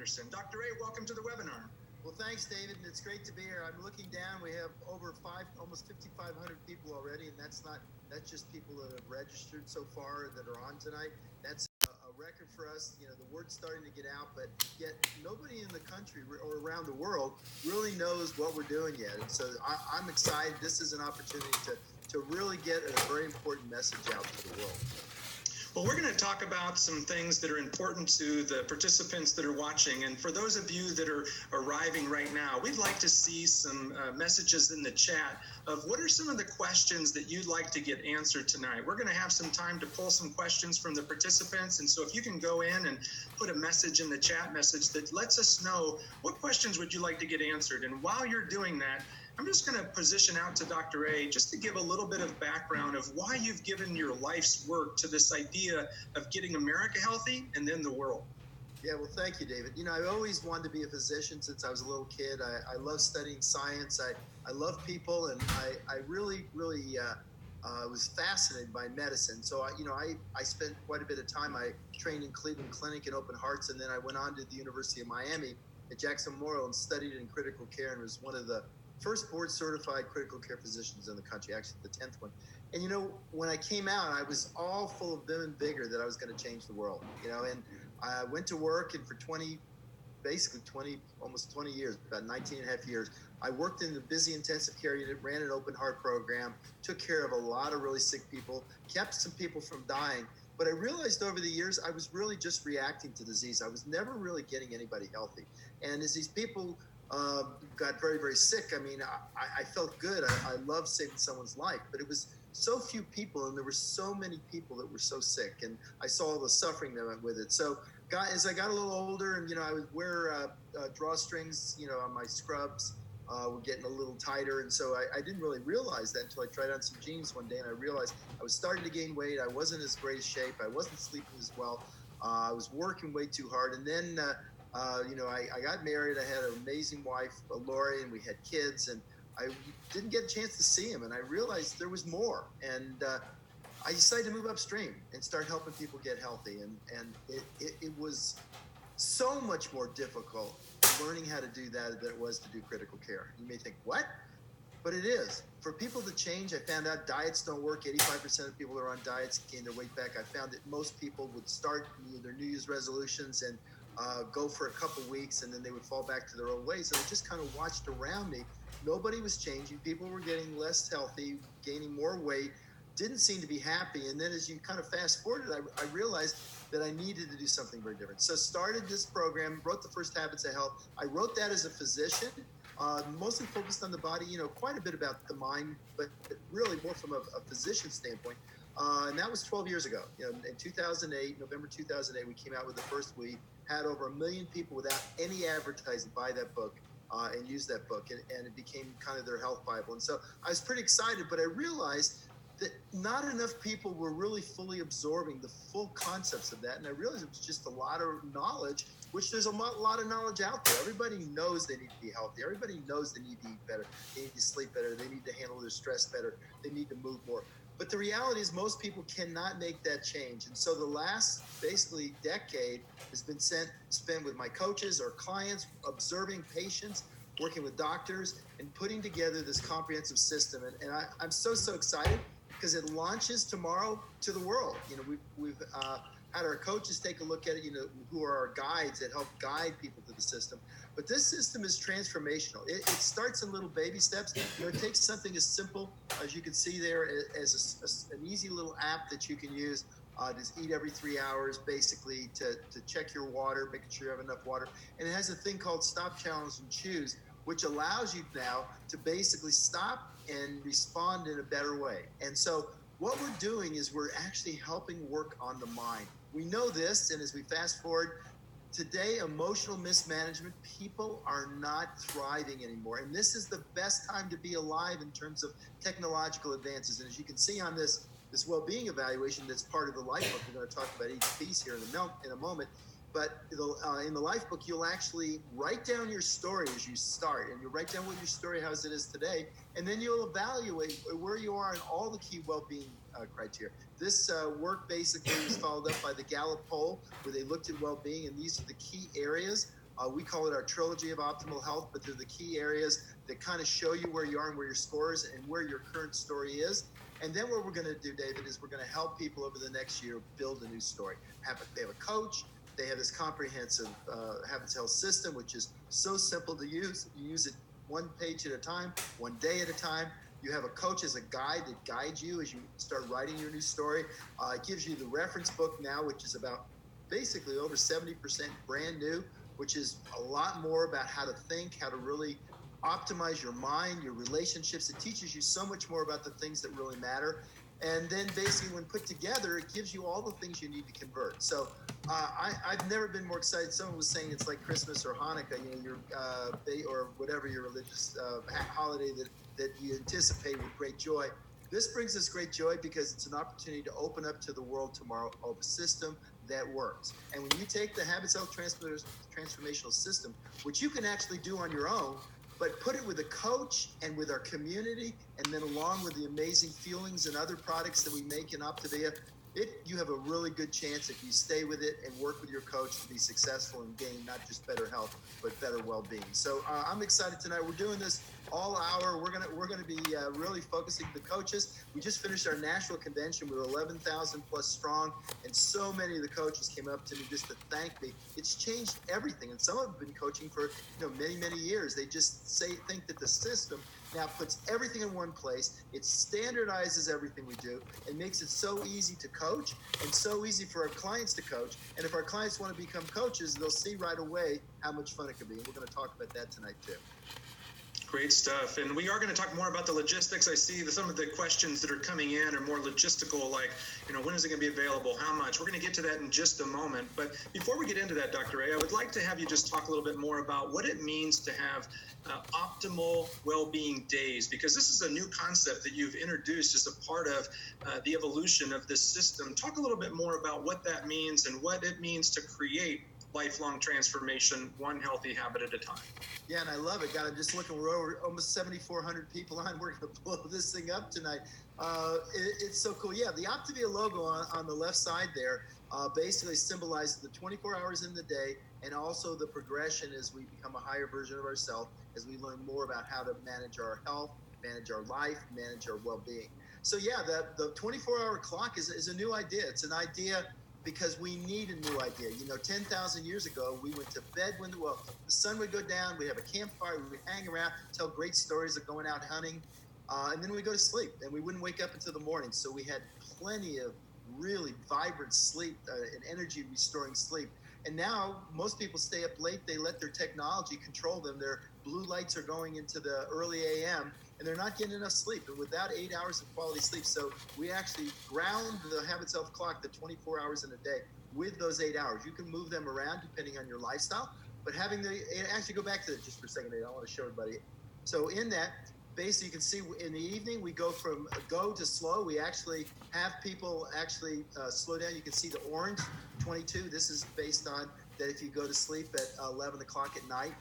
Dr. A, welcome to the webinar. Well, thanks, David, and it's great to be here. I'm looking down. We have almost 5,500 people already, and that's just people that have registered so far that are on tonight. That's a record for us. You know, the word's starting to get out, but yet nobody in the country or around the world really knows what we're doing yet. And so I'm excited. This is an opportunity to really get a very important message out to the world. Well, we're going to talk about some things that are important to the participants that are watching. And for those of you that are arriving right now, we'd like to see some messages in the chat of what are some of the questions that you'd like to get answered tonight. We're going to have some time to pull some questions from the participants. And so if you can go in and put a message in the chat message that lets us know what questions would you like to get answered. And while you're doing that, I'm just going to position out to Dr. A just to give a little bit of background of why you've given your life's work to this idea of getting America healthy and then the world. Yeah, well, thank you, David. You know, I've always wanted to be a physician since I was a little kid. I love studying science. I love people, and I really was fascinated by medicine. So, I spent quite a bit of time. I trained in Cleveland Clinic in open hearts, and then I went on to the University of Miami at Jackson Memorial and studied in critical care and was one of the first board-certified critical care physicians in the country, actually the 10th one. And, you know, when I came out, I was all full of vim and vigor that I was going to change the world, you know, and I went to work, and for almost 20 years, about 19 and a half years, I worked in the busy intensive care unit, ran an open heart program, took care of a lot of really sick people, kept some people from dying. But I realized over the years, I was really just reacting to disease. I was never really getting anybody healthy. And as these people got very, very sick, I mean, I felt good. I loved saving someone's life, but it was so few people, and there were so many people that were so sick, and I saw all the suffering that went with it. So as I got a little older, and, you know, I would wear drawstrings, you know, on my scrubs, were getting a little tighter, and so I didn't really realize that until I tried on some jeans one day, and I realized I was starting to gain weight. I wasn't as great a shape. I wasn't sleeping as well. I was working way too hard, and then I got married. I had an amazing wife, Lori, and we had kids, and I didn't get a chance to see him, and I realized there was more. And I decided to move upstream and start helping people get healthy. And it was so much more difficult learning how to do that than it was to do critical care. You may think, what? But it is. For people to change, I found out diets don't work. 85% of people that are on diets gain their weight back. I found that most people would start their New Year's resolutions and go for a couple weeks, and then they would fall back to their old ways. And I just kind of watched around me. Nobody was changing. People were getting less healthy, gaining more weight, didn't seem to be happy. And then as you kind of fast forwarded, I realized that I needed to do something very different. So started this program, wrote the first Habits of Health. I wrote that as a physician, mostly focused on the body, you know, quite a bit about the mind, but really more from a physician standpoint. And that was 12 years ago. You know, in 2008, November 2008, we came out with the first. We had over 1 million people without any advertising buy that book and use that book, and it became kind of their health Bible. And so I was pretty excited, but I realized that not enough people were really fully absorbing the full concepts of that. And I realized it was just a lot of knowledge, which there's a lot of knowledge out there. Everybody knows they need to be healthy. Everybody knows they need to eat better. They need to sleep better. They need to handle their stress better. They need to move more. But the reality is most people cannot make that change. And so the last basically decade has been spent with my coaches or clients, observing patients, working with doctors, and putting together this comprehensive system. And I'm so excited because it launches tomorrow to the world. You know, we've had our coaches take a look at it, you know, who are our guides that help guide people to the system. But this system is transformational. It starts in little baby steps. You know, it takes something as simple as you can see there as an easy little app that you can use. Just eat every 3 hours, basically, to check your water, making sure you have enough water. And it has a thing called Stop, Challenge, and Choose, which allows you now to basically stop and respond in a better way. And so what we're doing is we're actually helping work on the mind. We know this, and as we fast forward, today, emotional mismanagement, people are not thriving anymore. And this is the best time to be alive in terms of technological advances. And as you can see on this well-being evaluation that's part of the life book, we're going to talk about each piece here in a moment. But in the life book, you'll actually write down your story as you start, and you'll write down what your story, how it is today, and then you'll evaluate where you are in all the key well-being criteria. This work basically was followed up by the Gallup poll, where they looked at well-being, and these are the key areas We call it our trilogy of optimal health, but they're the key areas that kind of show you where you are and where your score is and where your current story is. And then what we're going to do, David, is we're going to help people over the next year build a new story. They have a coach. They have this comprehensive habits health system, which is so simple to use. You use it one page at a time, one day at a time. You have a coach as a guide that guides you as you start writing your new story. It gives you the reference book now, which is about basically over 70% brand new, which is a lot more about how to think, how to really optimize your mind, your relationships. It teaches you so much more about the things that really matter. And then basically when put together, it gives you all the things you need to convert. So I've never been more excited. Someone was saying it's like Christmas or Hanukkah, or whatever your religious holiday that you anticipate with great joy. This brings us great joy because it's an opportunity to open up to the world tomorrow of a system that works. And when you take the Habits Health Transformational System, which you can actually do on your own, but put it with a coach and with our community, and then along with the amazing feelings and other products that we make in Optavia, you have a really good chance if you stay with it and work with your coach to be successful and gain not just better health, but better well-being. So I'm excited tonight. We're doing this all hour. We're gonna be really focusing the coaches. We just finished our national convention. We were 11,000 plus strong, and so many of the coaches came up to me just to thank me. It's changed everything, and some of them have been coaching for many years. They just think that the system now puts everything in one place. It standardizes everything we do and makes it so easy to coach and so easy for our clients to coach. And if our clients want to become coaches, they'll see right away how much fun it could be. And we're going to talk about that tonight too. Great stuff. And we are going to talk more about the logistics. I see that some of the questions that are coming in are more logistical, like, when is it going to be available? How much? We're going to get to that in just a moment. But before we get into that, Dr. A, I would like to have you just talk a little bit more about what it means to have optimal well-being days, because this is a new concept that you've introduced as a part of the evolution of this system. Talk a little bit more about what that means and what it means to create lifelong transformation, one healthy habit at a time. Yeah, and I love it. God, I'm just looking. We're over almost 7,400 people on. We're going to blow this thing up tonight. It's so cool. Yeah, the Optavia logo on the left side there basically symbolizes the 24 hours in the day, and also the progression as we become a higher version of ourselves, as we learn more about how to manage our health, manage our life, manage our well-being. So yeah, the 24-hour clock is a new idea. It's an idea because we need a new idea. 10,000 years ago, we went to bed when the sun would go down. We'd have a campfire. We'd hang around, tell great stories of going out hunting, and then we'd go to sleep. And we wouldn't wake up until the morning. So we had plenty of really vibrant sleep and energy restoring sleep. And now most people stay up late. They let their technology control them. Their blue lights are going into the early AM, and they're not getting enough sleep. And without 8 hours of quality sleep, so we actually ground the Habits Health clock to 24 hours in a day with those 8 hours. You can move them around depending on your lifestyle, but actually go back to it just for a second. I want to show everybody. So in that, basically, you can see in the evening, we go from go to slow. We actually have people actually slow down. You can see the orange, 22. This is based on that if you go to sleep at 11 o'clock at night.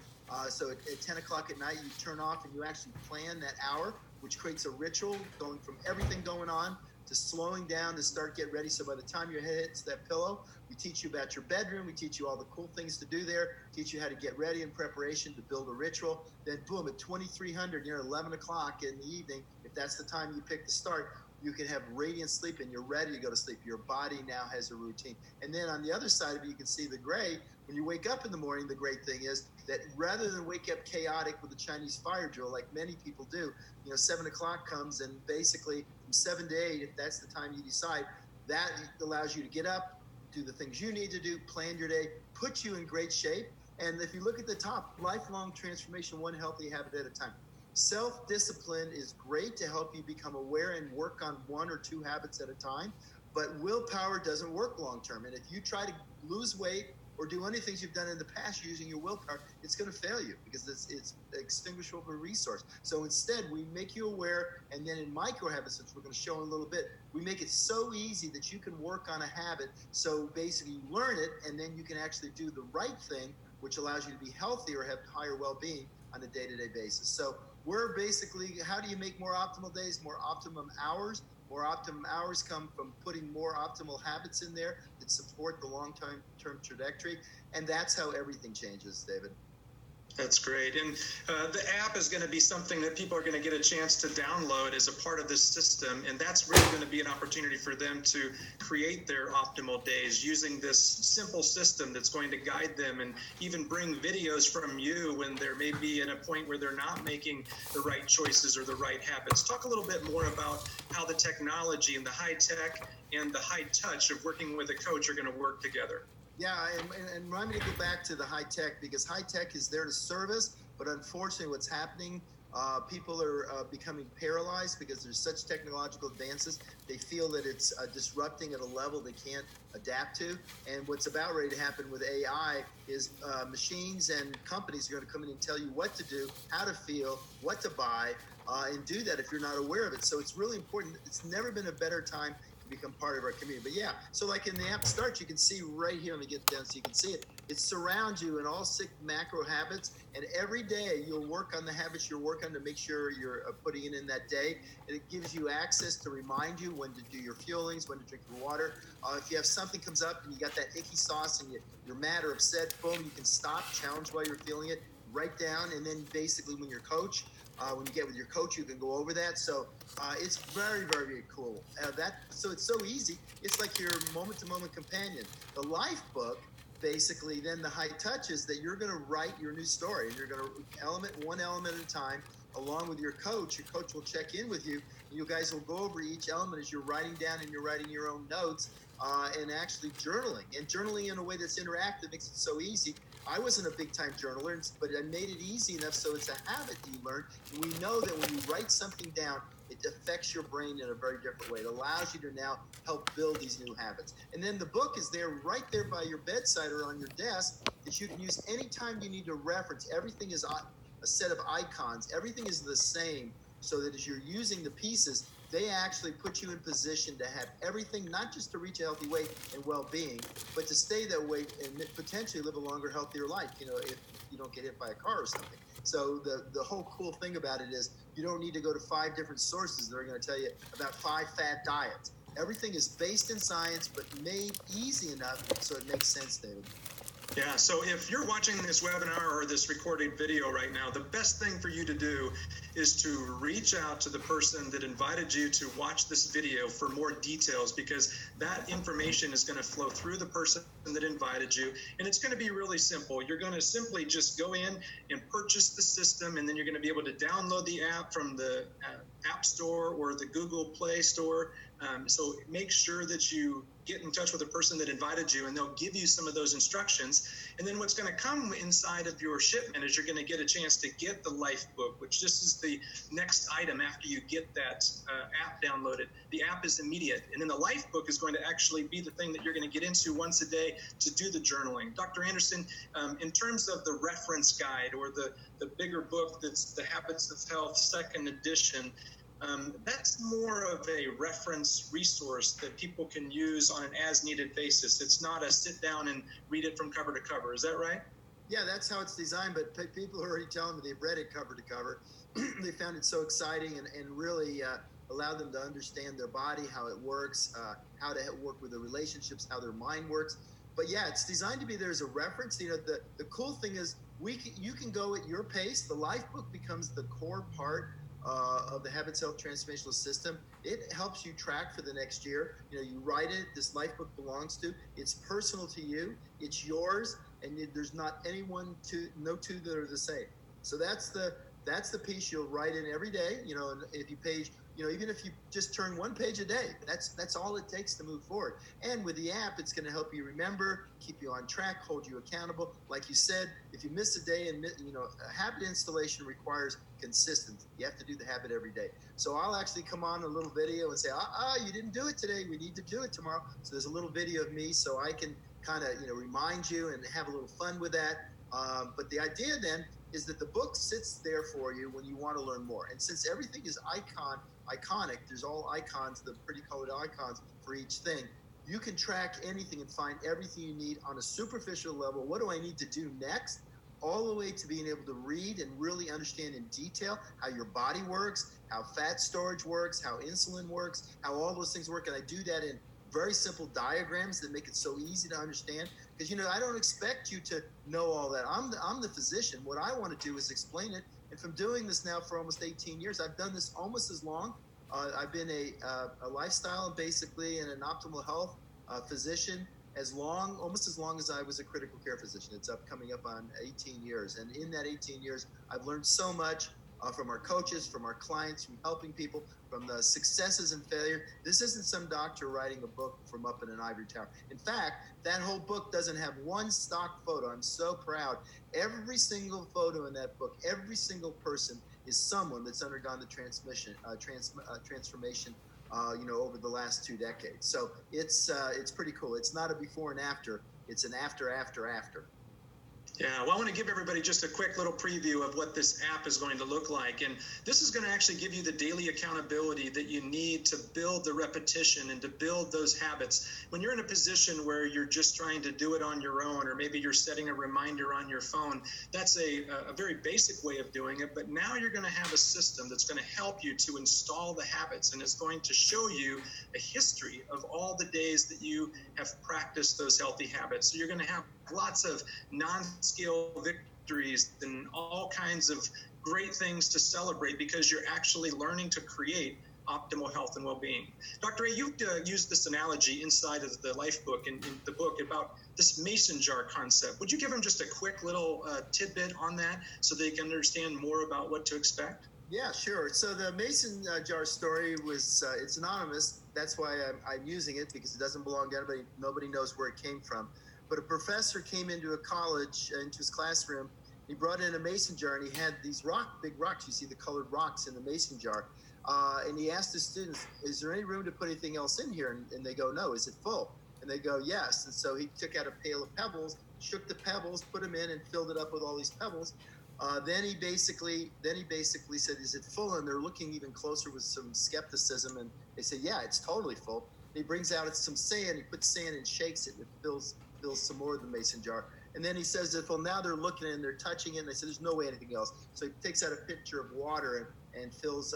So at 10 o'clock at night, you turn off and you actually plan that hour, which creates a ritual going from everything going on to slowing down to start get ready. So by the time your head hits that pillow, we teach you about your bedroom. We teach you all the cool things to do there, teach you how to get ready in preparation to build a ritual. Then boom, at 2300, 11 o'clock in the evening, if that's the time you pick to start, you can have radiant sleep and you're ready to go to sleep. Your body now has a routine. And then on the other side of it, you can see the gray. When you wake up in the morning, the great thing is that rather than wake up chaotic with a Chinese fire drill, like many people do, 7 o'clock comes and basically from 7 to 8, if that's the time you decide, that allows you to get up, do the things you need to do, plan your day, put you in great shape. And if you look at the top, lifelong transformation, one healthy habit at a time. Self-discipline is great to help you become aware and work on one or two habits at a time, but willpower doesn't work long-term. And if you try to lose weight or do any things you've done in the past using your willpower, it's going to fail you because it's extinguishable resource. So instead, we make you aware, and then in micro habits, which we're going to show in a little bit, we make it so easy that you can work on a habit. So basically, you learn it, and then you can actually do the right thing, which allows you to be healthy or have higher well-being on a day-to-day basis. So we're basically, how do you make more optimal days, more optimum hours, More optimum hours come from putting more optimal habits in there that support the long-term trajectory. And that's how everything changes, David. That's great. And the app is going to be something that people are going to get a chance to download as a part of this system. And that's really going to be an opportunity for them to create their optimal days using this simple system that's going to guide them and even bring videos from you when there may be at a point where they're not making the right choices or the right habits. Talk a little bit more about how the technology and the high tech and the high touch of working with a coach are going to work together. Yeah, and remind me to go back to the high tech, because high tech is there to serve us, but unfortunately what's happening, people are becoming paralyzed because there's such technological advances. They feel that it's disrupting at a level they can't adapt to. And what's about ready to happen with AI is machines and companies are going to come in and tell you what to do, how to feel, what to buy, and do that if you're not aware of it. So it's really important. It's never been a better time to become part of our community. But yeah, so like in the app Start, you can see right here, let me get down so you can see it. It surrounds you in all 6 macro habits, and every day you'll work on the habits you're working on to make sure you're putting it in that day. And it gives you access to remind you when to do your fuelings, when to drink your water. If you have something comes up and you got that icky sauce and you're mad or upset, boom, you can stop, challenge while you're feeling it, write down, and then basically when you get with your coach, you can go over that. So it's very, very, very cool. So it's so easy. It's like your moment-to-moment companion. The life book, basically, then the high touch is that you're going to write your new story, and you're going to one element at a time, along with your coach. Your coach will check in with you, and you guys will go over each element as you're writing down and you're writing your own notes, and actually journaling in a way that's interactive makes it so easy. I wasn't a big-time journaler, but I made it easy enough so it's a habit you learn. And we know that when you write something down, it affects your brain in a very different way. It allows you to now help build these new habits. And then the book is there, right there by your bedside or on your desk, that you can use anytime you need to reference. Everything is a set of icons. Everything is the same, so that as you're using the pieces, they actually put you in position to have everything, not just to reach a healthy weight and well-being, but to stay that way and potentially live a longer, healthier life, if you don't get hit by a car or something. So the whole cool thing about it is you don't need to go to 5 different sources that are going to tell you about 5 fad diets. Everything is based in science, but made easy enough so it makes sense, David. Yeah, so if you're watching this webinar or this recorded video right now, the best thing for you to do is to reach out to the person that invited you to watch this video for more details, because that information is going to flow through the person that invited you, and it's going to be really simple. You're going to simply just go in and purchase the system, and then you're going to be able to download the app from the App Store or the Google Play Store. So make sure that you get in touch with the person that invited you, and they'll give you some of those instructions. And then what's going to come inside of your shipment is you're going to get a chance to get the life book, which this is the next item after you get that app downloaded. The app is immediate. And then the life book is going to actually be the thing that you're going to get into once a day to do the journaling. Dr. Anderson, in terms of the reference guide or the bigger book that's the Habits of Health, second edition, that's more of a reference resource that people can use on an as-needed basis. It's not a sit down and read it from cover to cover. Is that right? Yeah, that's how it's designed, but people are already telling me they've read it cover to cover. They found it so exciting and really allowed them to understand their body, how it works, how to work with the relationships, how their mind works. But yeah, it's designed to be there as a reference. The cool thing is you can go at your pace. The life book becomes the core part of the Habits Health Transformational System. It helps you track for the next year. You write it. This life book belongs to. It's personal to you. It's yours, and there's not no two that are the same. So that's the piece you'll write in every day. And if you even if you just turn 1 page a day, that's all it takes to move forward. And with the app, it's going to help you remember, keep you on track, hold you accountable. Like you said, if you miss a day, and a habit installation requires consistency. You have to do the habit every day. So I'll actually come on a little video and say, you didn't do it today. We need to do it tomorrow. So there's a little video of me so I can kind of remind you and have a little fun with that. But the idea then is that the book sits there for you when you want to learn more. And since everything is iconic, there's all icons, the pretty colored icons for each thing. You can track anything and find everything you need on a superficial level. What do I need to do next? all the way to being able to read and really understand in detail how your body works, how fat storage works, how insulin works, how all those things work. And I do that in very simple diagrams that make it so easy to understand. Because, I don't expect you to know all that. I'm the physician. What I want to do is explain it. And from doing this now for almost 18 years, I've done this almost as long. I've been a lifestyle and basically and an optimal health physician almost as long as I was a critical care physician. It's coming up on 18 years. And in that 18 years, I've learned so much from our coaches, from our clients, from helping people, from the successes and failure. This isn't some doctor writing a book from up in an ivory tower. In fact, that whole book doesn't have one stock photo. I'm so proud. Every single photo in that book, every single person is someone that's undergone the transformation over the last 2 decades. So it's pretty cool. It's not a before and after. It's an after. Yeah, well, I want to give everybody just a quick little preview of what this app is going to look like. And this is going to actually give you the daily accountability that you need to build the repetition and to build those habits. When you're in a position where you're just trying to do it on your own, or maybe you're setting a reminder on your phone, that's a very basic way of doing it. But now you're going to have a system that's going to help you to install the habits, and it's going to show you a history of all the days that you have practiced those healthy habits. So you're going to have lots of non-scale victories and all kinds of great things to celebrate because you're actually learning to create optimal health and well-being. Dr. A, you've used this analogy inside of the Life book in the book about this mason jar concept. Would you give them just a quick little tidbit on that so they can understand more about what to expect? Yeah, sure. So the mason jar story was, it's anonymous. That's why I'm using it, because it doesn't belong to anybody. Nobody knows where it came from. But a professor came into a college, into his classroom. He brought in a mason jar, and he had these big rocks. You see the colored rocks in the mason jar. And he asked his students, is there any room to put anything else in here? And they go, no. Is it full? And they go, yes. And so he took out a pail of pebbles, shook the pebbles, put them in, and filled it up with all these pebbles. Then he basically said, is it full? And they're looking even closer with some skepticism. And they say, yeah, it's totally full. And he brings out some sand. He puts sand and shakes it. And it fills some more of the mason jar. And then he says that, well, now they're looking and they're touching it. And they say, there's no way anything else. So he takes out a pitcher of water and fills,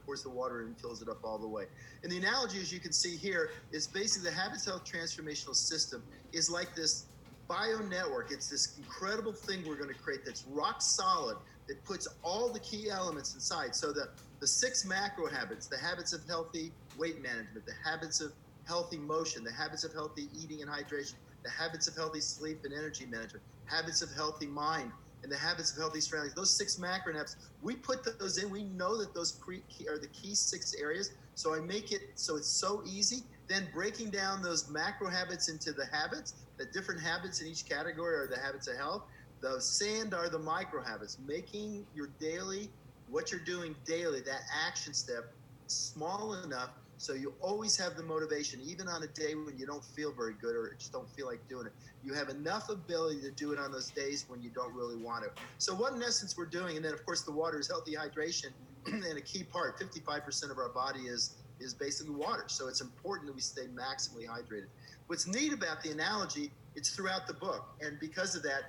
pours the water in and fills it up all the way. And the analogy, as you can see here, is basically the Habits Health Transformational System is like this bio network. It's this incredible thing we're going to create that's rock solid, that puts all the key elements inside. So the 6 macro habits, the habits of healthy weight management, the habits of healthy motion, the habits of healthy eating and hydration, the habits of healthy sleep and energy management, habits of healthy mind, and the habits of healthy surroundings. Those 6 macro habits, we put those in. We know that those are the key 6 areas. So I make it so it's so easy. Then breaking down those macro habits into the habits, the different habits in each category are the habits of health. The sand are the micro habits, making your daily, what you're doing daily, that action step, small enough so you always have the motivation, even on a day when you don't feel very good or just don't feel like doing it. You have enough ability to do it on those days when you don't really want to. So what in essence we're doing, and then of course the water is healthy hydration, and a key part, 55% of our body is basically water. So it's important that we stay maximally hydrated. What's neat about the analogy, it's throughout the book. And because of that,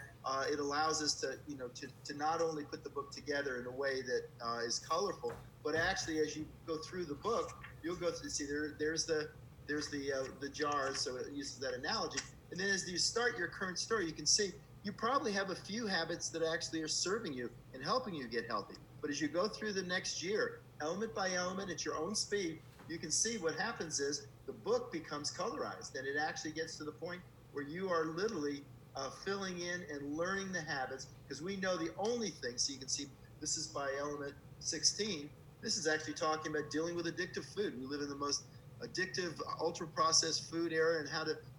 it allows us to not only put the book together in a way that is colorful, but actually as you go through the book, you'll go through, see there's the jars, so it uses that analogy. And then as you start your current story, you can see you probably have a few habits that actually are serving you and helping you get healthy. But as you go through the next year, element by element at your own speed, you can see what happens is the book becomes colorized, and it actually gets to the point where you are literally filling in and learning the habits, because we know the only thing, so you can see this is by element 16. This is actually talking about dealing with addictive food. We live in the most addictive, ultra-processed food era, and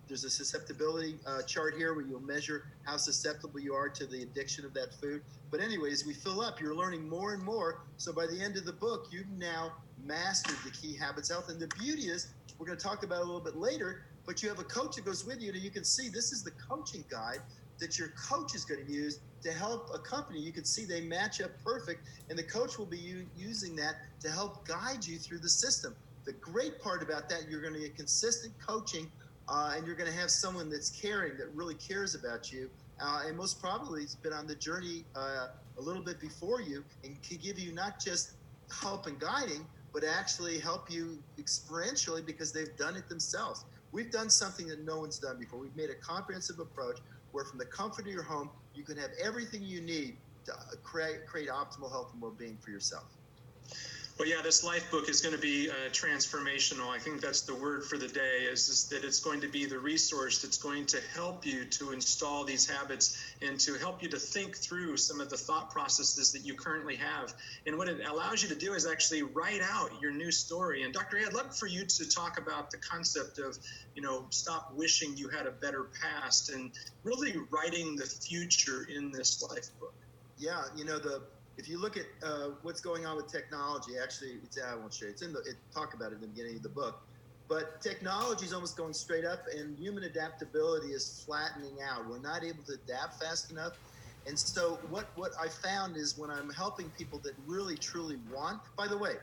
there's a susceptibility chart here where you'll measure how susceptible you are to the addiction of that food. But anyways, we fill up, you're learning more and more. So by the end of the book, you've now mastered the key habits health. And the beauty is, we're going to talk about it a little bit later, but you have a coach that goes with you, and you can see this is the coaching guide that your coach is going to use to help accompany. You can see they match up perfect, and the coach will be using that to help guide you through the system. The great part about that, you're going to get consistent coaching, and you're going to have someone that's caring, that really cares about you, and most probably has been on the journey a little bit before you, and can give you not just help and guiding, but actually help you experientially because they've done it themselves. We've done something that no one's done before. We've made a comprehensive approach where from the comfort of your home, you can have everything you need to create optimal health and well-being for yourself. Well, yeah, this life book is going to be transformational. I think that's the word for the day, is that it's going to be the resource that's going to help you to install these habits and to help you to think through some of the thought processes that you currently have. And what it allows you to do is actually write out your new story. And Dr. A, I'd love for you to talk about the concept of, stop wishing you had a better past and really writing the future in this life book. Yeah, if you look at what's going on with technology, actually, I won't show you. Talk about it in the beginning of the book. But technology is almost going straight up, and human adaptability is flattening out. We're not able to adapt fast enough. And so what I found is when I'm helping people that really, truly want, by the way,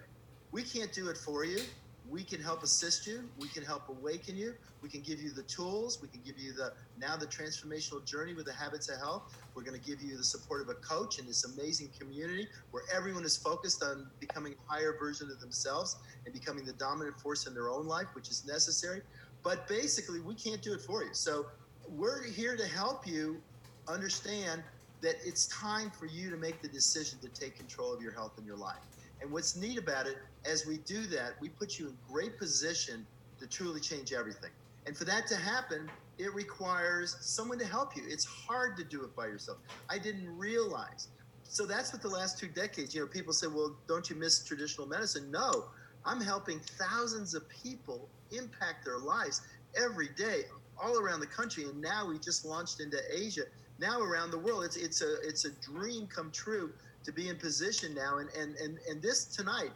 we can't do it for you. We can help assist you. We can help awaken you. We can give you the tools. We can give you the transformational journey with the habits of health. We're going to give you the support of a coach in this amazing community where everyone is focused on becoming a higher version of themselves and becoming the dominant force in their own life, which is necessary. But basically, we can't do it for you. So we're here to help you understand that it's time for you to make the decision to take control of your health and your life. And what's neat about it, as we do that, we put you in great position to truly change everything. And for that to happen, it requires someone to help you. It's hard to do it by yourself. I didn't realize. So that's what the last 2 decades, people say, well, don't you miss traditional medicine? No, I'm helping thousands of people impact their lives every day all around the country. And now we just launched into Asia, now around the world. It's a dream come true to be in position now. And this tonight,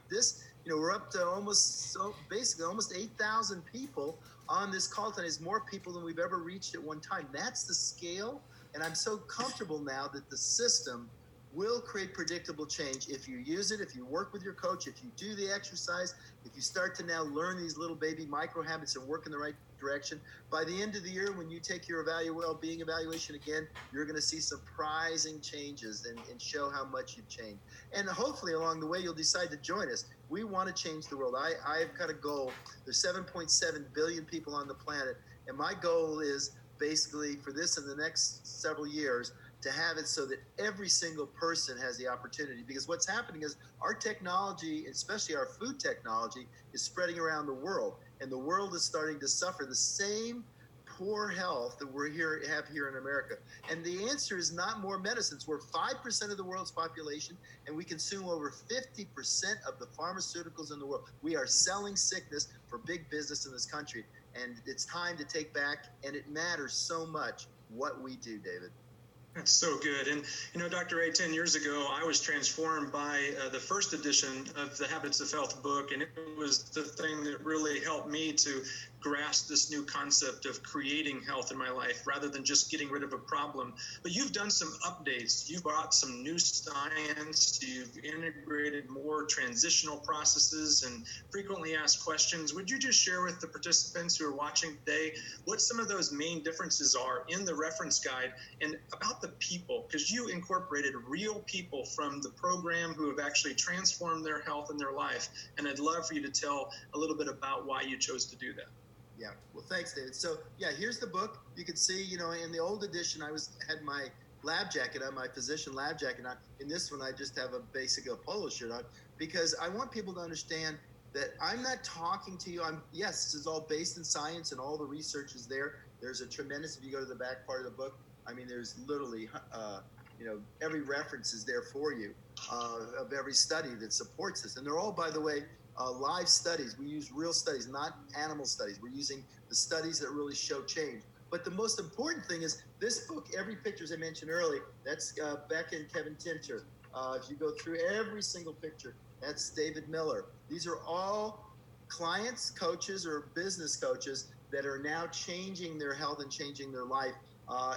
we're up to basically almost 8,000 people on this call tonight. Is more people than we've ever reached at one time. That's the scale. And I'm so comfortable now that the system will create predictable change if you use it, if you work with your coach, if you do the exercise, if you start to now learn these little baby micro habits and work in the right direction. By the end of the year, when you take your well-being evaluation again, you're going to see surprising changes and show how much you've changed. And hopefully along the way, you'll decide to join us. We want to change the world. I've got a goal. There's 7.7 billion people on the planet. And my goal is basically for this in the next several years to have it so that every single person has the opportunity. Because what's happening is our technology, especially our food technology, is spreading around the world. And the world is starting to suffer the same poor health that we have here in America. And the answer is not more medicines. We're 5% of the world's population, and we consume over 50% of the pharmaceuticals in the world. We are selling sickness for big business in this country. And it's time to take back, and it matters so much what we do, David. That's so good. And, Dr. A, 10 years ago, I was transformed by the first edition of the Habits of Health book. And it was the thing that really helped me to grasp this new concept of creating health in my life rather than just getting rid of a problem. But you've done some updates. You've brought some new science. You've integrated more transitional processes and frequently asked questions. Would you just share with the participants who are watching today what some of those main differences are in the reference guide and about the people? Because you incorporated real people from the program who have actually transformed their health and their life. And I'd love for you to tell a little bit about why you chose to do that. Yeah. Well, thanks, David. So, here's the book. You can see, in the old edition, I had my lab jacket on, my physician lab jacket on. In this one, I just have a basic polo shirt on because I want people to understand that I'm not talking to you. Yes, this is all based in science and all the research is there. There's a tremendous, if you go to the back part of the book, there's literally, every reference is there for you of every study that supports this. And they're all, by the way, live studies. We use real studies, not animal studies. We're using the studies that really show change. But the most important thing is this book, every picture, as I mentioned earlier, that's Becca and Kevin Tinter. If you go through every single picture, that's David Miller. These are all clients, coaches, or business coaches that are now changing their health and changing their life.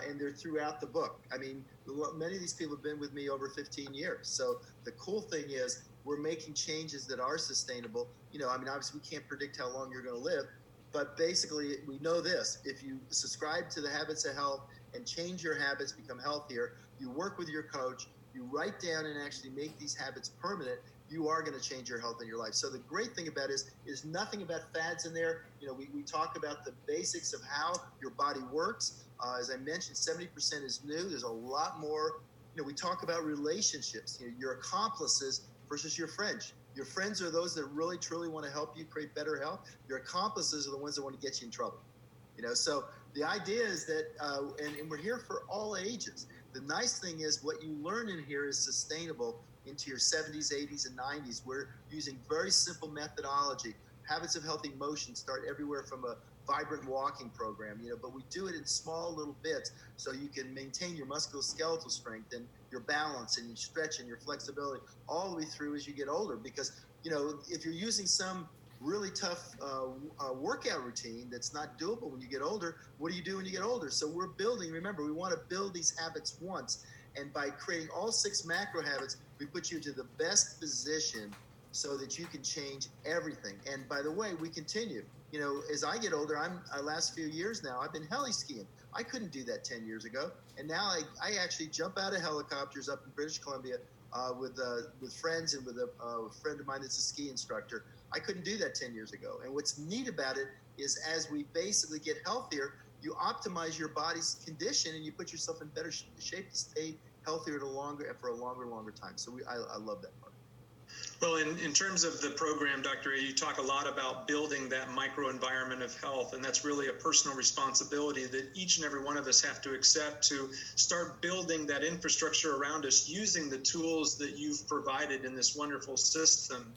And they're throughout the book. Many of these people have been with me over 15 years. So the cool thing is we're making changes that are sustainable. Obviously we can't predict how long you're going to live, but basically we know this. If you subscribe to the Habits of Health and change your habits, become healthier. You work with your coach, you write down and actually make these habits permanent, you are going to change your health in your life. So the great thing about it is nothing about fads in there. We talk about the basics of how your body works. As I mentioned, 70% is new. There's a lot more. We talk about relationships, your accomplices versus your friends. Your friends are those that really, truly want to help you create better health. Your accomplices are the ones that want to get you in trouble. So the idea is that, and we're here for all ages. The nice thing is what you learn in here is sustainable into your 70s, 80s, and 90s. We're using very simple methodology. Habits of healthy motion start everywhere from a vibrant walking program, but we do it in small little bits so you can maintain your musculoskeletal strength and your balance and your stretch and your flexibility all the way through as you get older. Because, if you're using some really tough workout routine that's not doable when you get older, what do you do when you get older? So we're building, remember, we want to build these habits once. And by creating all 6 macro habits, we put you to the best position so that you can change everything. And by the way, we continue. As I get older, last few years now, I've been heli skiing. I couldn't do that 10 years ago. And now I actually jump out of helicopters up in British Columbia with friends and with a friend of mine that's a ski instructor. I couldn't do that 10 years ago. And what's neat about it is as we basically get healthier, you optimize your body's condition and you put yourself in better shape to stay healthier for a longer time. So I love that part. Well, in terms of the program, Dr. A, you talk a lot about building that microenvironment of health, and that's really a personal responsibility that each and every one of us have to accept to start building that infrastructure around us using the tools that you've provided in this wonderful system.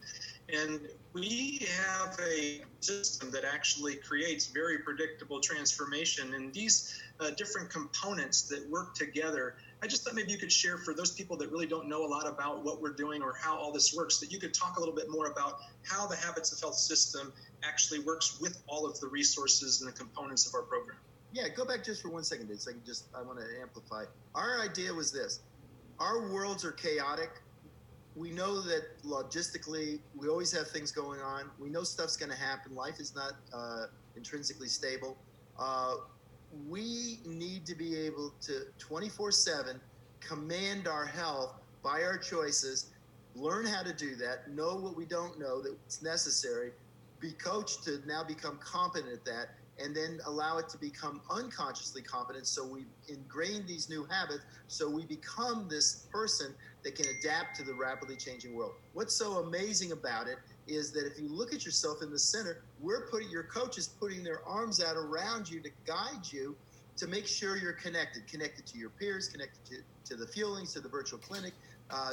And we have a system that actually creates very predictable transformation, and these different components that work together. I just thought maybe you could share for those people that really don't know a lot about what we're doing or how all this works, that you could talk a little bit more about how the Habits of Health system actually works with all of the resources and the components of our program. Yeah, go back just for 1 second, Dave, so I want to amplify. Our idea was this. Our worlds are chaotic. We know that logistically, we always have things going on. We know stuff's going to happen. Life is not intrinsically stable. We need to be able to 24/7 command our health by our choices, learn how to do that, know what we don't know that's necessary, be coached to now become competent at that, and then allow it to become unconsciously competent. So we ingrain these new habits so we become this person that can adapt to the rapidly changing world. What's so amazing about it is that if you look at yourself in the center, your coach is putting their arms out around you to guide you to make sure you're connected to your peers, connected to the feelings, to the virtual clinic,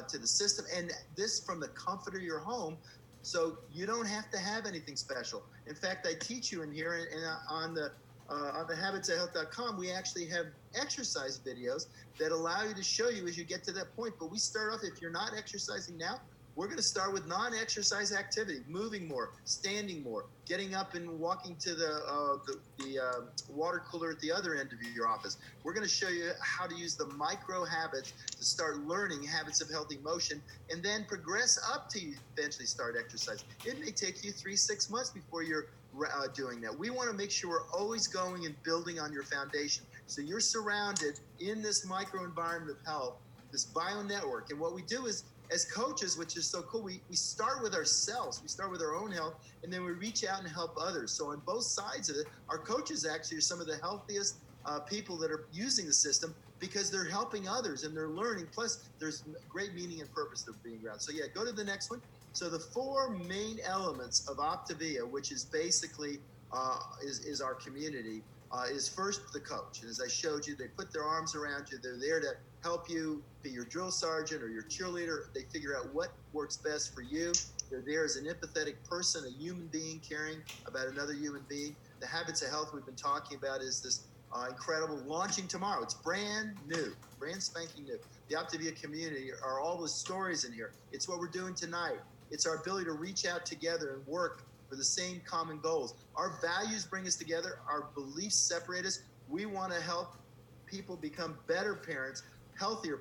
to the system, and this from the comfort of your home. So you don't have to have anything special. In fact, I teach you in here, and on the habitsofhealth.com, we actually have exercise videos that allow you to show you as you get to that point. But we start off, if you're not exercising now, we're going to start with non-exercise activity, moving more, standing more, getting up and walking to the water cooler at the other end of your office. We're going to show you how to use the micro habits to start learning habits of healthy motion and then progress up to you eventually start exercising. It may take you 3-6 months before you're doing that. We want to make sure we're always going and building on your foundation. So you're surrounded in this micro environment of health, this bio network. And what we do is, as coaches, which is so cool, we start with ourselves. We start with our own health, and then we reach out and help others. So on both sides of it, our coaches actually are some of the healthiest people that are using the system because they're helping others and they're learning. Plus, there's great meaning and purpose to being around. So yeah, go to the next one. So the 4 main elements of Optavia, which is basically is our community, is first the coach. And as I showed you, they put their arms around you. They're there to help you be your drill sergeant or your cheerleader. They figure out what works best for you. They're there as an empathetic person, a human being caring about another human being. The Habits of Health we've been talking about is this incredible, launching tomorrow. It's brand new, brand spanking new. The Optavia community are all the stories in here. It's what we're doing tonight. It's our ability to reach out together and work for the same common goals. Our values bring us together. Our beliefs separate us. We want to help people become better parents, healthier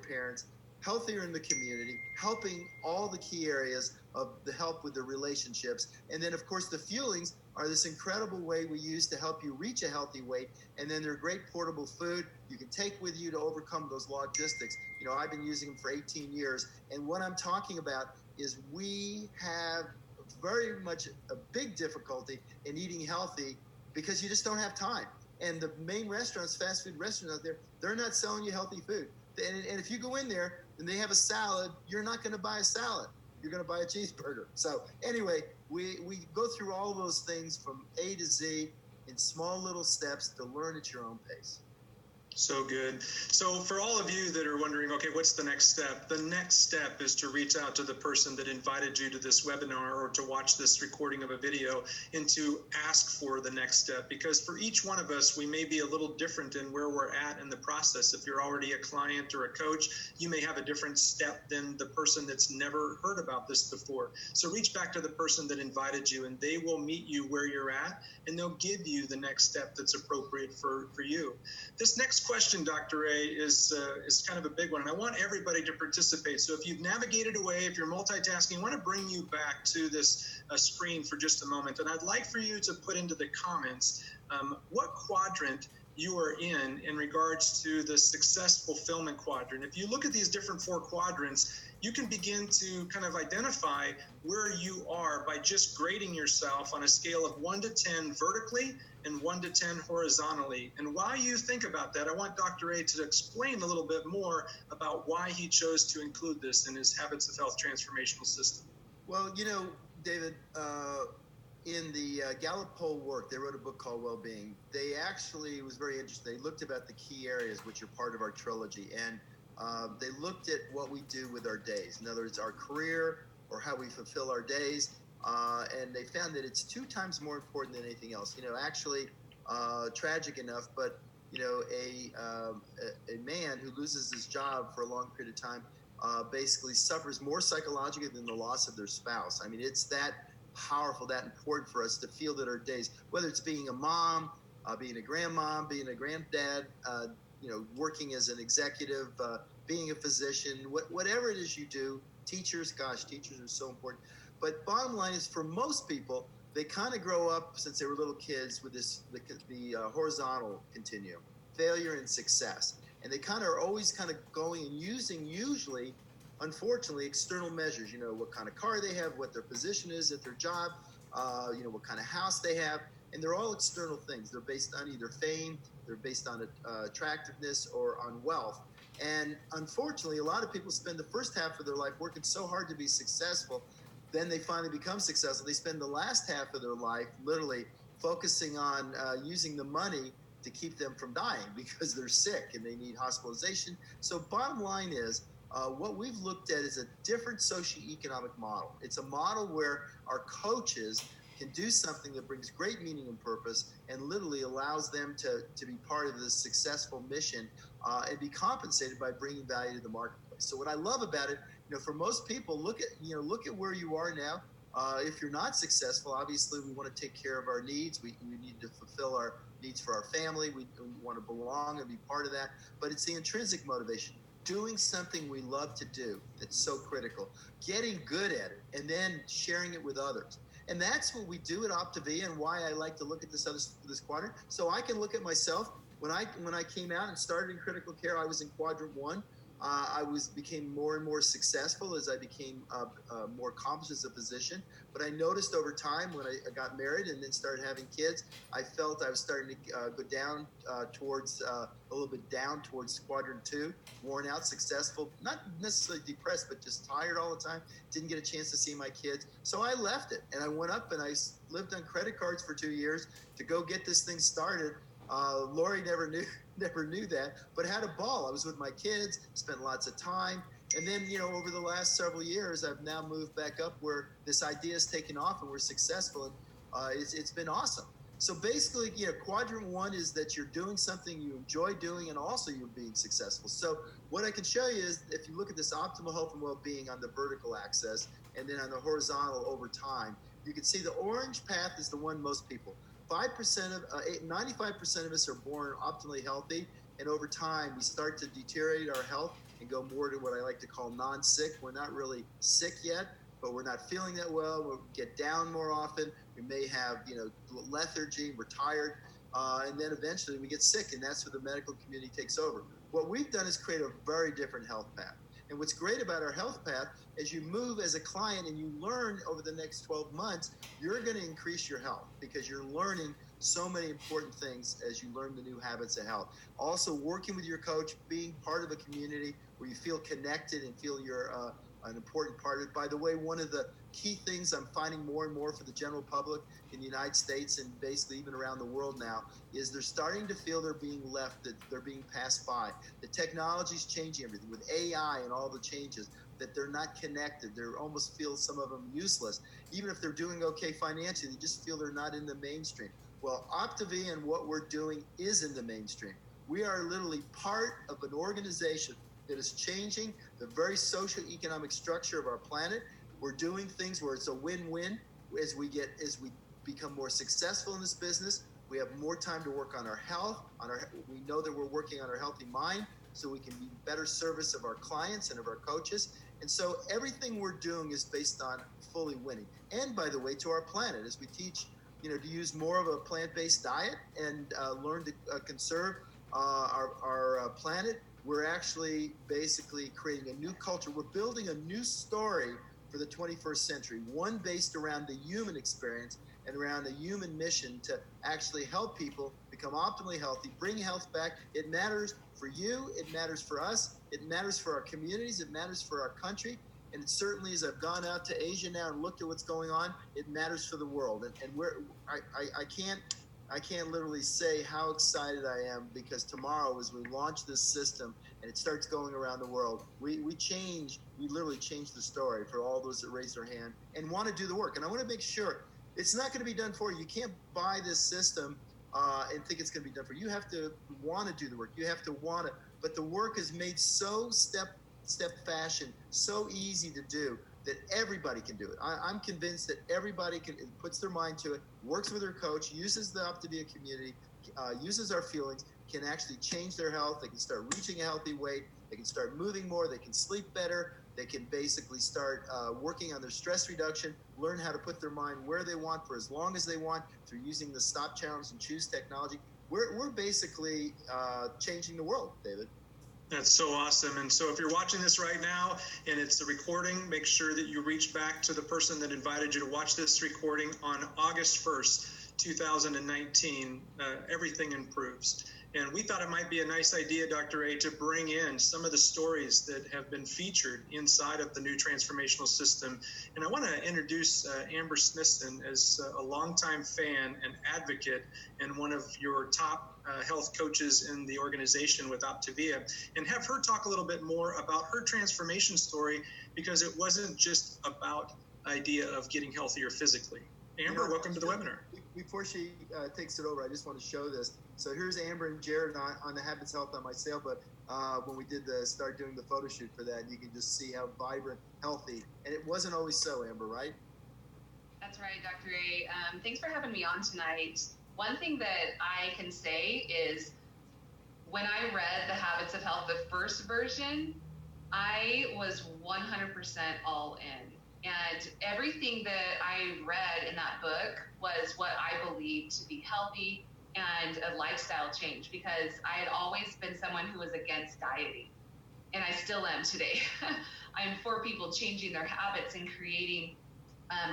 in the community, helping all the key areas of the help with the relationships. And then, of course, the feelings are this incredible way we use to help you reach a healthy weight. And then they're great portable food you can take with you to overcome those logistics. I've been using them for 18 years. And what I'm talking about is we have very much a big difficulty in eating healthy because you just don't have time. And the main restaurants, fast food restaurants out there, they're not selling you healthy food. And if you go in there and they have a salad, you're not going to buy a salad. You're going to buy a cheeseburger. So anyway, we go through all those things from A to Z in small little steps to learn at your own pace. So good. So for all of you that are wondering, okay, what's the next step? The next step is to reach out to the person that invited you to this webinar or to watch this recording of a video and to ask for the next step. Because for each one of us, we may be a little different in where we're at in the process. If you're already a client or a coach, you may have a different step than the person that's never heard about this before. So reach back to the person that invited you and they will meet you where you're at and they'll give you the next step that's appropriate for you. This next question, Dr. A, is kind of a big one, and I want everybody to participate. So if you've navigated away, if you're multitasking, I want to bring you back to this screen for just a moment, and I'd like for you to put into the comments what quadrant you are in regards to the success fulfillment quadrant. If you look at these different 4 quadrants, you can begin to kind of identify where you are by just grading yourself on a scale of 1 to 10 vertically and 1 to 10 horizontally. And while you think about that, I want Dr. A to explain a little bit more about why he chose to include this in his Habits of Health transformational system. Well, David, in the Gallup poll work, they wrote a book called Wellbeing. They actually, it was very interesting. They looked about the key areas, which are part of our trilogy. And they looked at what we do with our days. In other words, our career or how we fulfill our days. And they found that it's 2 times more important than anything else. Actually, tragic enough, but a man who loses his job for a long period of time basically suffers more psychologically than the loss of their spouse. I mean, it's that powerful, that important for us to feel that our days, whether it's being a mom, being a grandmom, being a granddad, working as an executive, being a physician, whatever it is you do, teachers are so important. But bottom line is, for most people, they kind of grow up since they were little kids with the horizontal continuum, failure and success. And they kind of are always kind of going and using, usually, unfortunately, external measures, what kind of car they have, what their position is at their job, what kind of house they have. And they're all external things. They're based on either fame, they're based on attractiveness, or on wealth. And unfortunately, a lot of people spend the first half of their life working so hard to be successful. Then they finally become successful. They spend the last half of their life literally focusing on using the money to keep them from dying because they're sick and they need hospitalization. So bottom line is, what we've looked at is a different socioeconomic model. It's a model where our coaches can do something that brings great meaning and purpose and literally allows them to be part of this successful mission and be compensated by bringing value to the marketplace. So what I love about it, for most people, look at where you are now. If you're not successful, obviously we want to take care of our needs. We need to fulfill our needs for our family. We want to belong and be part of that. But it's the intrinsic motivation. Doing something we love to do that's so critical, getting good at it, and then sharing it with others. And that's what we do at OptiVia, and why I like to look at this quadrant. So I can look at myself. When I came out and started in critical care, I was in quadrant 1. I became more and more successful as I became more accomplished as a physician. But I noticed over time, when I got married and then started having kids, I felt I was starting to go down towards a little bit down towards quadrant 2, worn out, successful, not necessarily depressed, but just tired all the time. Didn't get a chance to see my kids. So I left it and I went up and I lived on credit cards for 2 years to go get this thing started. Lori never knew that, but had a ball. I was with my kids, spent lots of time. And then, over the last several years, I've now moved back up where this idea has taken off and we're successful. And it's been awesome. So basically, quadrant 1 is that you're doing something you enjoy doing and also you're being successful. So what I can show you is, if you look at this optimal health and well-being on the vertical axis and then on the horizontal over time, you can see the orange path is the one most people. 95% of us are born optimally healthy, and over time we start to deteriorate our health and go more to what I like to call non-sick. We're not really sick yet, but we're not feeling that well. We'll get down more often. We may have, lethargy, we're tired, and then eventually we get sick, and that's where the medical community takes over. What we've done is create a very different health path. And what's great about our health path, as you move as a client and you learn over the next 12 months, you're going to increase your health because you're learning so many important things as you learn the new habits of health. Also, working with your coach, being part of a community where you feel connected and feel you're an important part of it. By the way, one of the key things I'm finding more and more for the general public in the United States and basically even around the world now is they're starting to feel they're being left, that they're being passed by. The technology's changing everything with AI and all the changes, that they're not connected. They almost feel, some of them, useless. Even if they're doing okay financially, they just feel they're not in the mainstream. Well, Optavia and what we're doing is in the mainstream. We are literally part of an organization that is changing the very socio-economic structure of our planet. We're doing things where it's a win-win. As we become more successful in this business, we have more time to work on our health. We know that we're working on our healthy mind, so we can be better service of our clients and of our coaches. And so everything we're doing is based on fully winning. And by the way, to our planet, as we teach, to use more of a plant-based diet and learn to conserve our planet, we're actually basically creating a new culture. We're building a new story for the 21st century, one based around the human experience and around the human mission to actually help people become optimally healthy, bring health back. It matters for you. It matters for us. It matters for our communities. It matters for our country. And it certainly, as I've gone out to Asia now and looked at what's going on, it matters for the world. I can't literally say how excited I am, because tomorrow, as we launch this system and it starts going around the world, we literally change the story for all those that raise their hand and want to do the work. And I want to make sure it's not going to be done for you. You can't buy this system and think it's going to be done for you. You have to want to do the work. You have to want it. But the work is made so step fashion, so easy to do, that everybody can do it. I'm convinced that everybody puts their mind to it, works with their coach, uses the Optavia community, uses our feelings, can actually change their health. They can start reaching a healthy weight. They can start moving more. They can sleep better. They can basically start working on their stress reduction, learn how to put their mind where they want for as long as they want through using the Stop, Challenge, and Choose technology. We're basically changing the world, David. That's so awesome. And so if you're watching this right now and it's a recording, make sure that you reach back to the person that invited you to watch this recording on August 1st, 2019. Everything improves. And we thought it might be a nice idea, Dr. A, to bring in some of the stories that have been featured inside of the new transformational system. And I want to introduce Amber Smithson as a longtime fan and advocate and one of your top health coaches in the organization with Optavia, and have her talk a little bit more about her transformation story, because it wasn't just about idea of getting healthier physically. Amber, welcome to the webinar. Before she takes it over, I just want to show this. So here's Amber and Jared on the Habits Health on my sailboat when we start doing the photo shoot for that. You can just see how vibrant, healthy, and it wasn't always so, Amber, right? That's right, Dr. A. Thanks for having me on tonight. One thing that I can say is, when I read The Habits of Health, the first version, I was 100% all in. And everything that I read in that book was what I believed to be healthy and a lifestyle change, because I had always been someone who was against dieting, and I still am today. I'm for people changing their habits and creating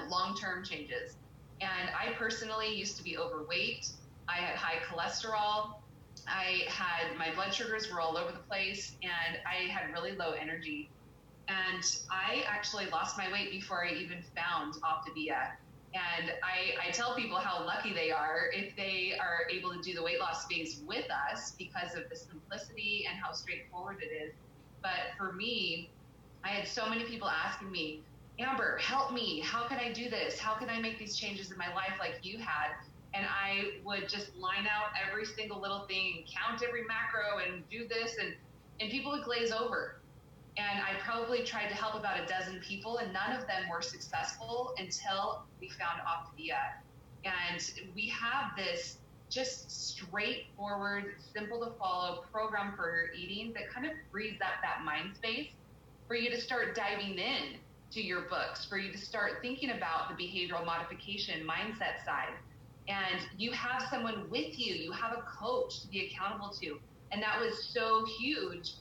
long-term changes. And I personally used to be overweight. I had high cholesterol. My blood sugars were all over the place, and I had really low energy. And I actually lost my weight before I even found Optavia. And I tell people how lucky they are if they are able to do the weight loss phase with us, because of the simplicity and how straightforward it is. But for me, I had so many people asking me, Amber, help me. How can I do this? How can I make these changes in my life like you had? And I would just line out every single little thing and count every macro and do this, and people would glaze over. And I probably tried to help about a dozen people, and none of them were successful until we found Optavia. And we have this just straightforward, simple to follow program for your eating that kind of frees up that mind space for you to start diving in to your books, for you to start thinking about the behavioral modification mindset side. And you have someone with you, you have a coach to be accountable to. And that was so huge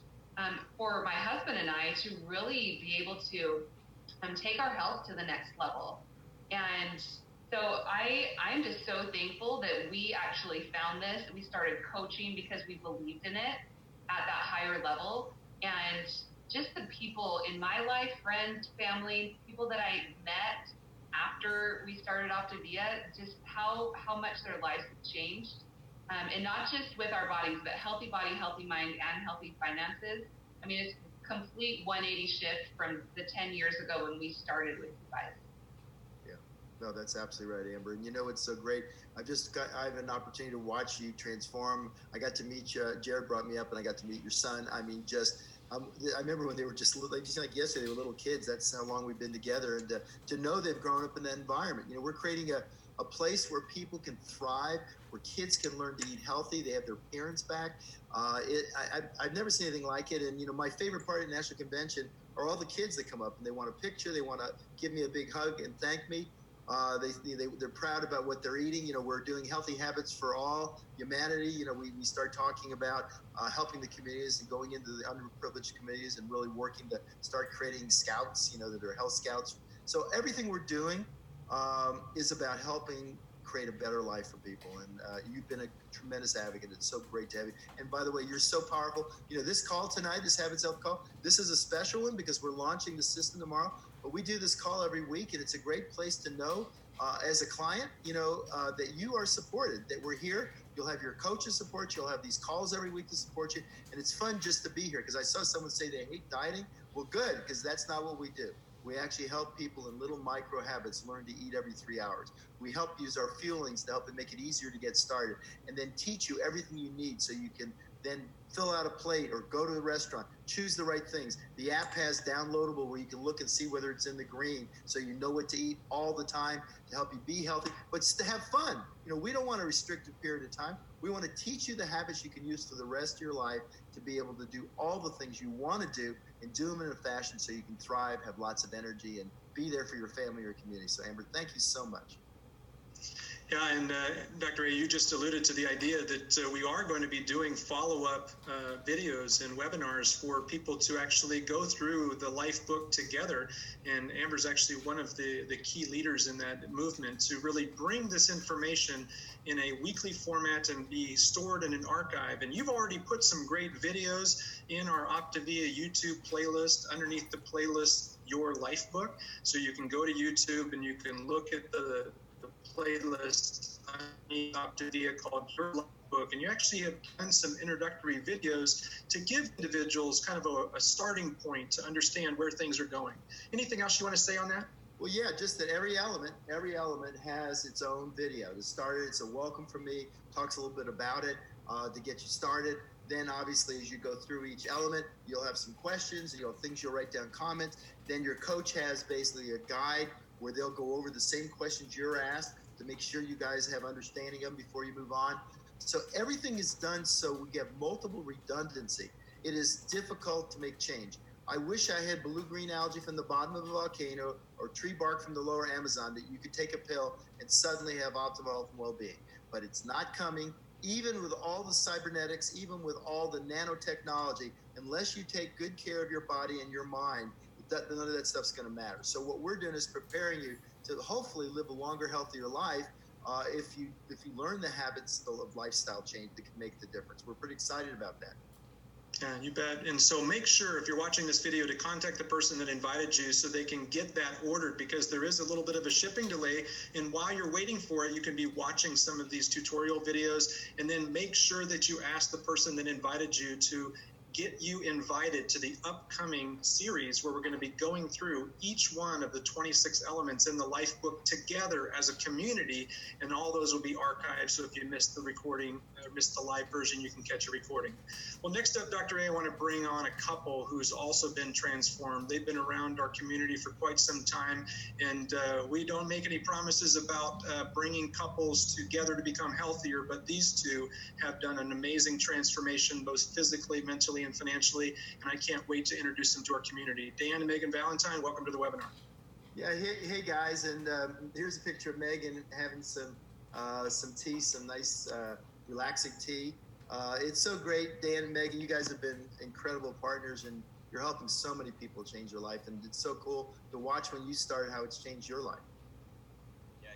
for my husband and I to really be able to take our health to the next level. And so I'm just so thankful that we actually found this. We started coaching because we believed in it at that higher level. And just the people in my life, friends, family, people that I met after we started Optavia, just how much their lives have changed. And not just with our bodies, but healthy body, healthy mind, and healthy finances. I mean, it's a complete 180 shift from the 10 years ago when we started with you guys. Yeah, no, that's absolutely right, Amber. And you know, it's so great. I have an opportunity to watch you transform. I got to meet you. Jared brought me up, and I got to meet your son. I mean, I remember when they were just like yesterday, they were little kids. That's how long we've been together. And to know they've grown up in that environment. You know, we're creating a place where people can thrive, where kids can learn to eat healthy. They have their parents back. I've never seen anything like it. And, you know, my favorite part of the National Convention are all the kids that come up and they want a picture. They want to give me a big hug and thank me. They're proud about what they're eating. You know, we're doing healthy habits for all humanity. You know, we start talking about helping the communities and going into the underprivileged communities and really working to start creating scouts, you know, that are health scouts. So everything we're doing is about helping create a better life for people. And you've been a tremendous advocate. It's so great to have you. And by the way, you're so powerful. You know, this call tonight, this Habits Health call, this is a special one because we're launching the system tomorrow. But we do this call every week, and it's a great place to know as a client, you know, that you are supported, that we're here. You'll have your coaches support you. You'll have these calls every week to support you. And it's fun just to be here because I saw someone say they hate dieting. Well, good, because that's not what we do. We actually help people in little micro habits learn to eat every 3 hours. We help use our feelings to help it make it easier to get started, and then teach you everything you need so you can then fill out a plate or go to the restaurant, choose the right things. The app has downloadable where you can look and see whether it's in the green so you know what to eat all the time to help you be healthy, but to have fun. You know, we don't want a restricted period of time. We want to teach you the habits you can use for the rest of your life to be able to do all the things you want to do and do them in a fashion so you can thrive, have lots of energy, and be there for your family or community. So, Amber, thank you so much. Yeah, and Dr. A, you just alluded to the idea that we are going to be doing follow-up videos and webinars for people to actually go through the life book together. And Amber's actually one of the key leaders in that movement to really bring this information in a weekly format and be stored in an archive. And you've already put some great videos in our Optavia YouTube playlist underneath the playlist Your Life Book. So you can go to YouTube and you can look at the playlist underneath Optavia called Your Life Book, and you actually have done some introductory videos to give individuals kind of a starting point to understand where things are going. Anything else you want to say on that? Well, yeah, just that every element has its own video. To start it, it's a welcome from me, talks a little bit about it to get you started. Then obviously as you go through each element, you'll have some questions, you'll have things you'll write down comments. Then your coach has basically a guide where they'll go over the same questions you're asked to make sure you guys have understanding of them before you move on. So everything is done so we get multiple redundancy. It is difficult to make change. I wish I had blue-green algae from the bottom of a volcano or tree bark from the lower Amazon that you could take a pill and suddenly have optimal health and well-being. But it's not coming, even with all the cybernetics, even with all the nanotechnology. Unless you take good care of your body and your mind, none of that stuff's going to matter. So what we're doing is preparing you to hopefully live a longer, healthier life if you learn the habits of lifestyle change that can make the difference. We're pretty excited about that. Yeah, you bet. And so make sure if you're watching this video to contact the person that invited you so they can get that ordered, because there is a little bit of a shipping delay. And while you're waiting for it, you can be watching some of these tutorial videos, and then make sure that you ask the person that invited you to get you invited to the upcoming series where we're going to be going through each one of the 26 elements in the life book together as a community, and all those will be archived. So if you missed the recording, missed the live version, you can catch a recording. Well, next up, Dr. A, I want to bring on a couple who's also been transformed. They've been around our community for quite some time, and we don't make any promises about bringing couples together to become healthier, but these two have done an amazing transformation, both physically, mentally, mentally and financially, and I can't wait to introduce them to our community. Dan and Megan Valentine, welcome to the webinar. Yeah, hey guys, and here's a picture of Megan having some tea, some nice relaxing tea. It's so great, Dan and Megan, you guys have been incredible partners, and you're helping so many people change their life, and it's so cool to watch when you started how it's changed your life. Yeah,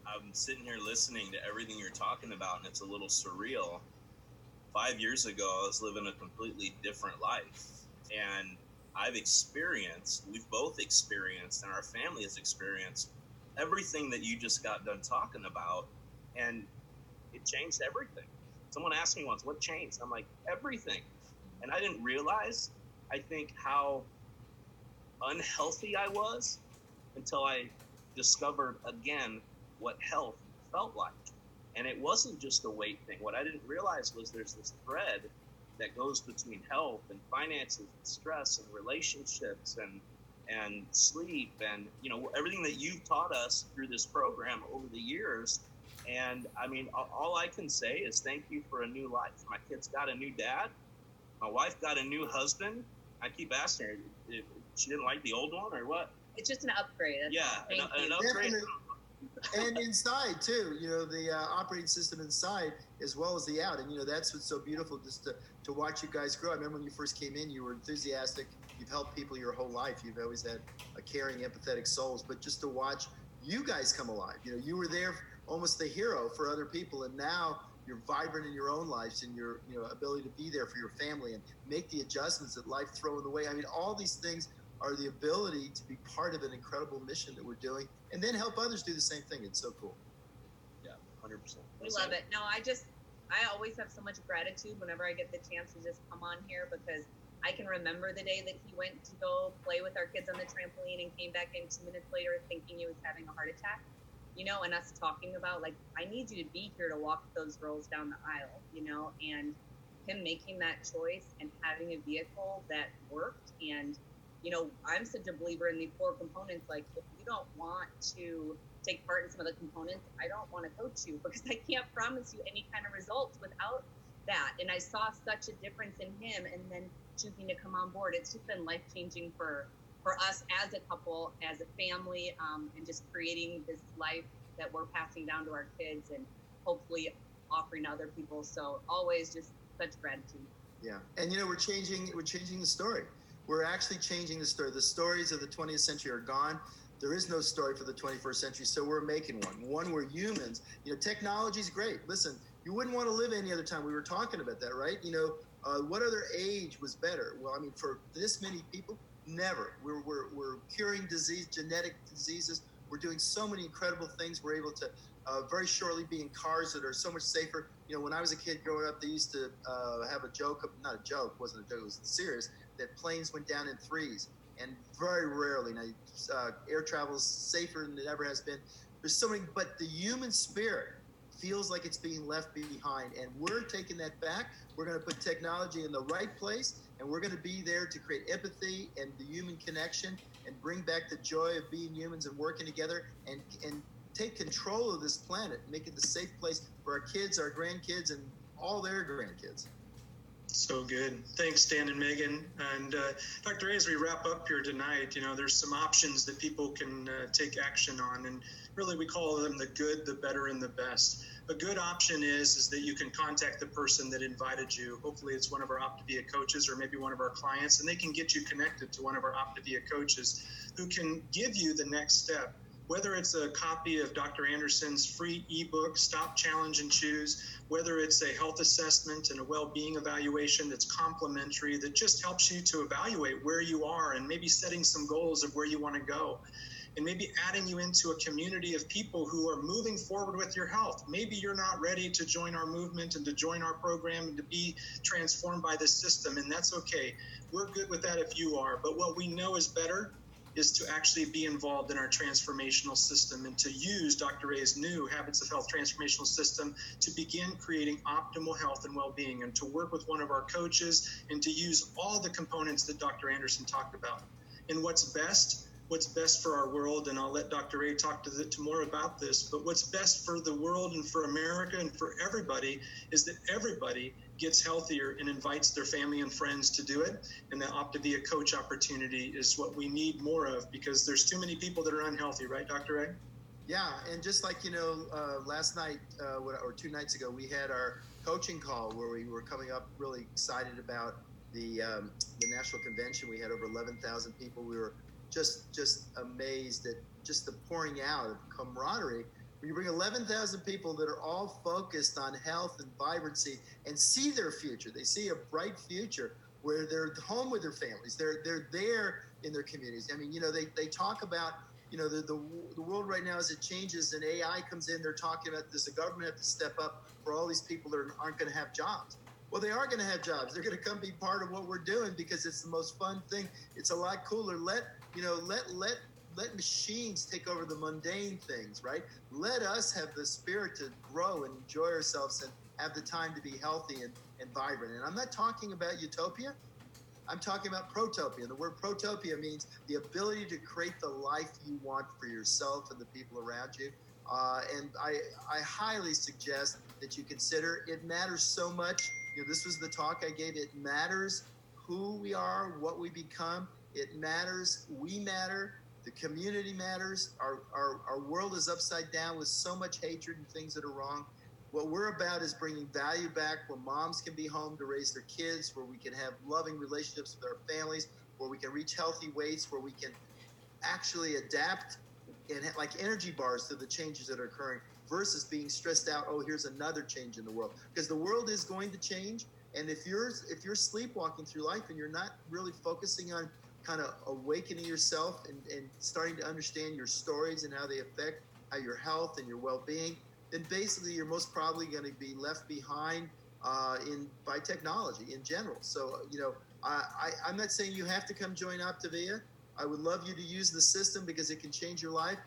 I'm sitting here listening to everything you're talking about, and it's a little surreal. 5 years ago, I was living a completely different life, and we've both experienced, and our family has experienced everything that you just got done talking about, and it changed everything. Someone asked me once, what changed? I'm like, everything. And I didn't realize, I think, how unhealthy I was until I discovered again what health felt like. And it wasn't just a weight thing. What I didn't realize was there's this thread that goes between health and finances and stress and relationships and sleep and, everything that you've taught us through this program over the years. And I mean, all I can say is thank you for a new life. My kids got a new dad. My wife got a new husband. I keep asking her if she didn't like the old one or what. It's just an upgrade. An upgrade. And inside too, the operating system inside as well as the out. And, that's what's so beautiful, just to watch you guys grow. I remember when you first came in, you were enthusiastic. You've helped people your whole life. You've always had a caring, empathetic souls. But just to watch you guys come alive, you were there almost the hero for other people. And now you're vibrant in your own lives and your ability to be there for your family and make the adjustments that life throws in the way. I mean, all these things are the ability to be part of an incredible mission that we're doing and then help others do the same thing. It's so cool. Yeah, 100%. We love it. No, I always have so much gratitude whenever I get the chance to just come on here, because I can remember the day that he went to go play with our kids on the trampoline and came back in 2 minutes later thinking he was having a heart attack, and us talking about, like, I need you to be here to walk those girls down the aisle, and him making that choice and having a vehicle that worked. And I'm such a believer in the 4 components. Like, if you don't want to take part in some of the components, I don't want to coach you, because I can't promise you any kind of results without that. And I saw such a difference in him, and then choosing to come on board. It's just been life-changing for us as a couple, as a family, and just creating this life that we're passing down to our kids and hopefully offering to other people. So always just such gratitude. Yeah. And we're changing the story. We're actually changing the story. The stories of the 20th century are gone. There is no story for the 21st century, so we're making one where humans, technology's great. Listen, you wouldn't want to live any other time. We were talking about that, right? What other age was better? Well, I mean, for this many people, never. We're curing genetic diseases. We're doing so many incredible things. We're able to very shortly be in cars that are so much safer. When I was a kid growing up, they used to have a joke, not a joke, it wasn't a joke, it was serious, that planes went down in threes. And very rarely, now air travel is safer than it ever has been. There's so many, but the human spirit feels like it's being left behind, and we're taking that back. We're going to put technology in the right place, and we're going to be there to create empathy and the human connection and bring back the joy of being humans and working together and take control of this planet, make it the safe place for our kids, our grandkids, and all their grandkids. So good. Thanks, Dan and Megan. And Dr. A, as we wrap up here tonight, there's some options that people can take action on. And really, we call them the good, the better, and the best. A good option is that you can contact the person that invited you. Hopefully, it's one of our Optavia coaches or maybe one of our clients, and they can get you connected to one of our Optavia coaches who can give you the next step. Whether it's a copy of Dr. Anderson's free ebook, Stop, Challenge, and Choose, whether it's a health assessment and a well-being evaluation that's complimentary, that just helps you to evaluate where you are and maybe setting some goals of where you want to go, and maybe adding you into a community of people who are moving forward with your health. Maybe you're not ready to join our movement and to join our program and to be transformed by this system, and that's okay. We're good with that if you are, but what we know is better is to actually be involved in our transformational system and to use Dr. A's new Habits of Health transformational system to begin creating optimal health and well-being, and to work with one of our coaches and to use all the components that Dr. Anderson talked about. And what's best for our world, and I'll let Dr. A talk to more about this, but what's best for the world and for America and for everybody is that everybody gets healthier and invites their family and friends to do it. And the Opt to Be a Coach opportunity is what we need more of, because there's too many people that are unhealthy, right, Dr. Egg? Yeah, and just like, last night or 2 nights ago, we had our coaching call where we were coming up really excited about the national convention. We had over 11,000 people. We were just amazed at just the pouring out of camaraderie. When you bring 11,000 people that are all focused on health and vibrancy and see their future, they see a bright future where they're home with their families. They're there in their communities. I mean, they talk about, the world right now as it changes and AI comes in, they're talking about, does the government have to step up for all these people that aren't going to have jobs? Well, they are going to have jobs. They're going to come be part of what we're doing because it's the most fun thing. It's a lot cooler. Let machines take over the mundane things, right? Let us have the spirit to grow and enjoy ourselves and have the time to be healthy and vibrant. And I'm not talking about utopia. I'm talking about protopia. The word protopia means the ability to create the life you want for yourself and the people around you. And I highly suggest that you consider. It matters so much. This was the talk I gave. It matters who we are, what we become. It matters. We matter. The community matters. Our world is upside down with so much hatred and things that are wrong. What we're about is bringing value back, where moms can be home to raise their kids, where we can have loving relationships with our families, where we can reach healthy weights, where we can actually adapt and like energy bars to the changes that are occurring, versus being stressed out. Oh, here's another change in the world, because the world is going to change. And if you're sleepwalking through life and you're not really focusing on kind of awakening yourself and starting to understand your stories and how they affect how your health and your well-being, then basically you're most probably going to be left behind by technology in general. So, I'm not saying you have to come join Optavia. I would love you to use the system because it can change your life.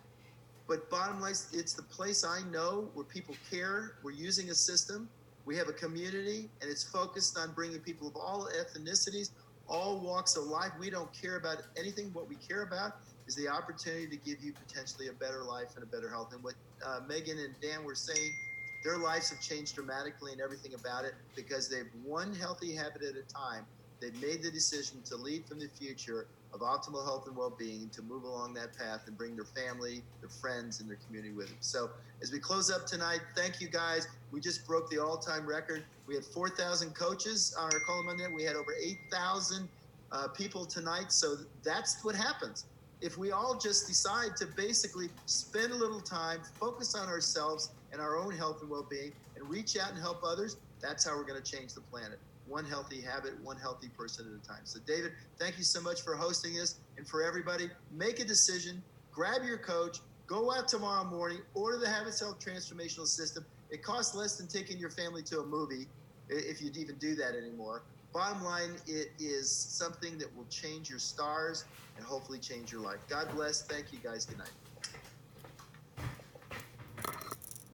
But bottom line, it's the place I know where people care. We're using a system. We have a community, and it's focused on bringing people of all ethnicities, all walks of life. We don't care about anything. What we care about is the opportunity to give you potentially a better life and a better health. And what Megan and Dan were saying, their lives have changed dramatically and everything about it because they've one healthy habit at a time. They've made the decision to lead from the future of optimal health and well-being, to move along that path and bring their family, their friends, and their community with them. So as we close up tonight, thank you guys. We just broke the all-time record. We had 4,000 coaches on our call Monday. We had over 8,000 people tonight. So that's what happens. If we all just decide to basically spend a little time, focus on ourselves and our own health and well-being, and reach out and help others, that's how we're going to change the planet. One healthy habit, one healthy person at a time. So David, thank you so much for hosting this. And for everybody, make a decision, grab your coach, go out tomorrow morning, order the Habits Health Transformational System. It costs less than taking your family to a movie, if you'd even do that anymore. Bottom line, it is something that will change your stars and hopefully change your life. God bless. Thank you guys. Good night.